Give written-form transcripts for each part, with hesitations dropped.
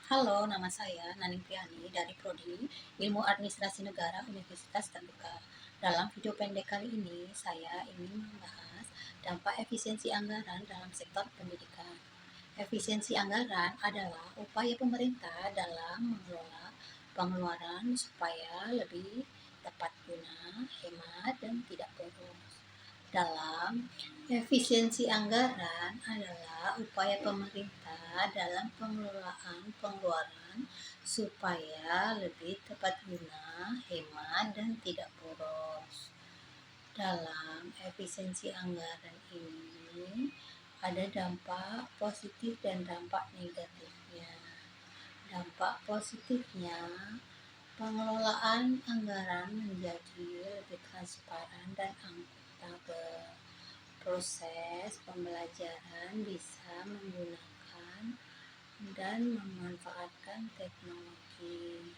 Halo, nama saya Naning Priani dari Prodi Ilmu Administrasi Negara Universitas Terbuka. Dalam video pendek kali ini, saya ingin membahas dampak efisiensi anggaran dalam sektor pendidikan. Efisiensi anggaran adalah upaya pemerintah dalam mengelola pengeluaran supaya lebih tepat guna, hemat, dan tidak boros. Dalam efisiensi anggaran adalah upaya pemerintah dalam pengelolaan pengeluaran supaya lebih tepat guna, hemat, dan tidak boros. Dalam efisiensi anggaran ini ada dampak positif dan dampak negatifnya. Dampak positifnya, pengelolaan anggaran menjadi lebih transparan dan akuntabel. Proses pembelajaran bisa menggunakan dan memanfaatkan teknologi,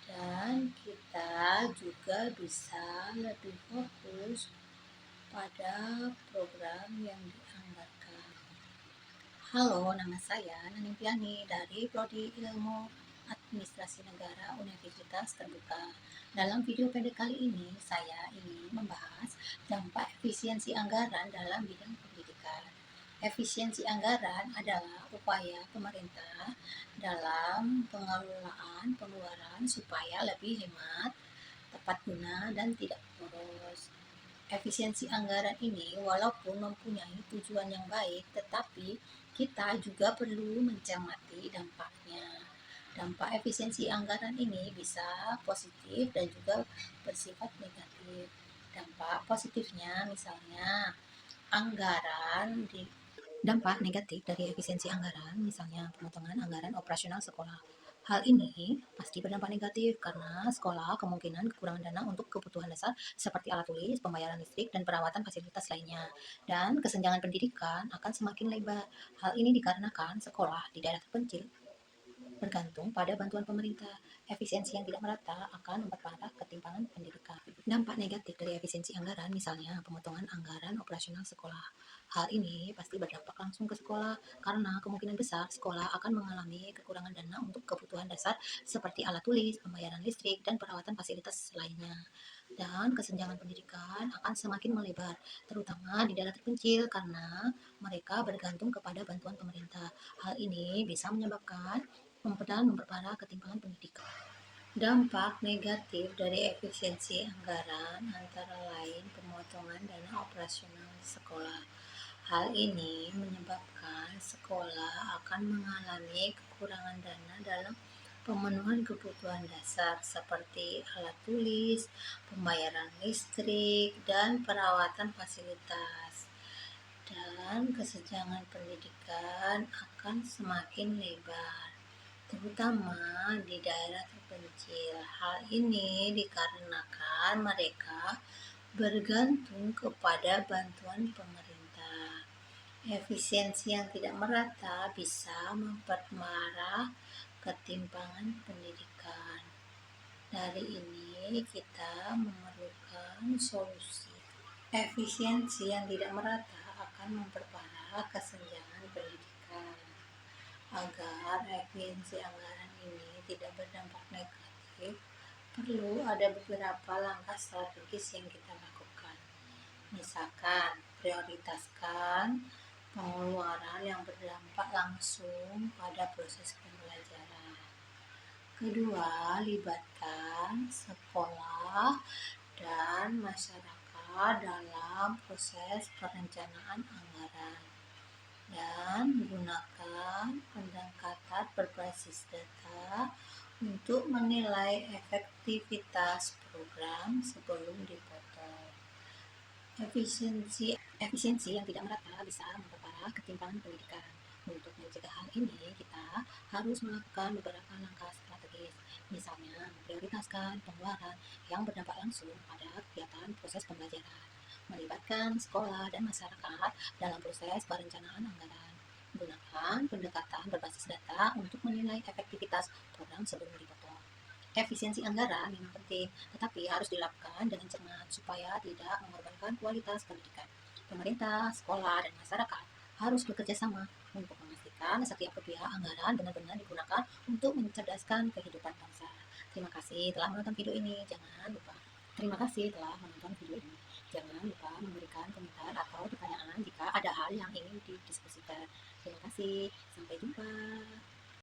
dan kita juga bisa lebih fokus pada program yang dianggarkan. Halo, nama saya Naning Piani dari Prodi Ilmu Administrasi Negara Universitas Terbuka. Dalam video pendek kali ini, saya ingin membahas dampak efisiensi anggaran dalam bidang pendidikan. Efisiensi anggaran adalah upaya pemerintah dalam pengelolaan pengeluaran supaya lebih hemat, tepat guna, dan tidak boros. Efisiensi anggaran ini walaupun mempunyai tujuan yang baik, tetapi kita juga perlu mencermati dampaknya. Dampak efisiensi anggaran ini bisa positif dan juga bersifat negatif. Dampak positifnya misalnya anggaran di Dampak negatif dari efisiensi anggaran, misalnya pemotongan anggaran operasional sekolah. Hal ini pasti berdampak negatif karena sekolah kemungkinan kekurangan dana untuk kebutuhan dasar seperti alat tulis, pembayaran listrik, dan perawatan fasilitas lainnya. Dan kesenjangan pendidikan akan semakin lebar. Hal ini dikarenakan sekolah di daerah terpencil bergantung pada bantuan pemerintah. Efisiensi yang tidak merata akan memperparah ketimpangan pendidikan. Dampak negatif dari efisiensi anggaran, misalnya pemotongan anggaran operasional sekolah. Hal ini pasti berdampak langsung ke sekolah, karena kemungkinan besar sekolah akan mengalami kekurangan dana untuk kebutuhan dasar seperti alat tulis, pembayaran listrik, dan perawatan fasilitas lainnya. Dan kesenjangan pendidikan akan semakin melebar, terutama di daerah terpencil karena mereka bergantung kepada bantuan pemerintah. Hal ini bisa menyebabkan dan memperparah ketimpangan pendidikan. Dampak negatif dari efisiensi anggaran antara lain pemotongan dana operasional sekolah. Hal ini menyebabkan sekolah akan mengalami kekurangan dana dalam pemenuhan kebutuhan dasar seperti alat tulis, pembayaran listrik, dan perawatan fasilitas. Dan kesenjangan pendidikan akan semakin lebar, terutama di daerah terpencil. Hal ini dikarenakan mereka bergantung kepada bantuan pemerintah. Efisiensi yang tidak merata bisa memperparah ketimpangan pendidikan. Dari ini kita memerlukan solusi. Efisiensi yang tidak merata akan memperparah kesenjangan pendidikan. Agar efisiensi anggaran ini tidak berdampak negatif, perlu ada beberapa langkah strategis yang kita lakukan. Misalkan, prioritaskan pengeluaran yang berdampak langsung pada proses pembelajaran. Kedua, libatkan sekolah dan masyarakat dalam proses perencanaan anggaran. Dan gunakan pendekatan berbasis data untuk menilai efektivitas program sebelum dipotong. Efisiensi yang tidak merata bisa memperparah ketimpangan pendidikan. Untuk mencegah hal ini, kita harus melakukan beberapa langkah strategis. Misalnya, memprioritaskan pengeluaran yang berdampak langsung pada kegiatan proses pembelajaran, melibatkan sekolah dan masyarakat dalam proses perencanaan anggaran, gunakan pendekatan berbasis data untuk menilai efektivitas program sebelum dipotong. Efisiensi anggaran memang penting, tetapi harus dilakukan dengan cermat supaya tidak mengorbankan kualitas pendidikan. Pemerintah, sekolah, dan masyarakat harus bekerja sama untuk memastikan memastikan setiap rupiah anggaran benar-benar digunakan untuk mencerdaskan kehidupan bangsa. Terima kasih telah menonton video ini. Terima kasih telah menonton video ini. Jangan lupa memberikan komentar atau pertanyaan jika ada hal yang ingin didiskusikan. Terima kasih. Sampai jumpa.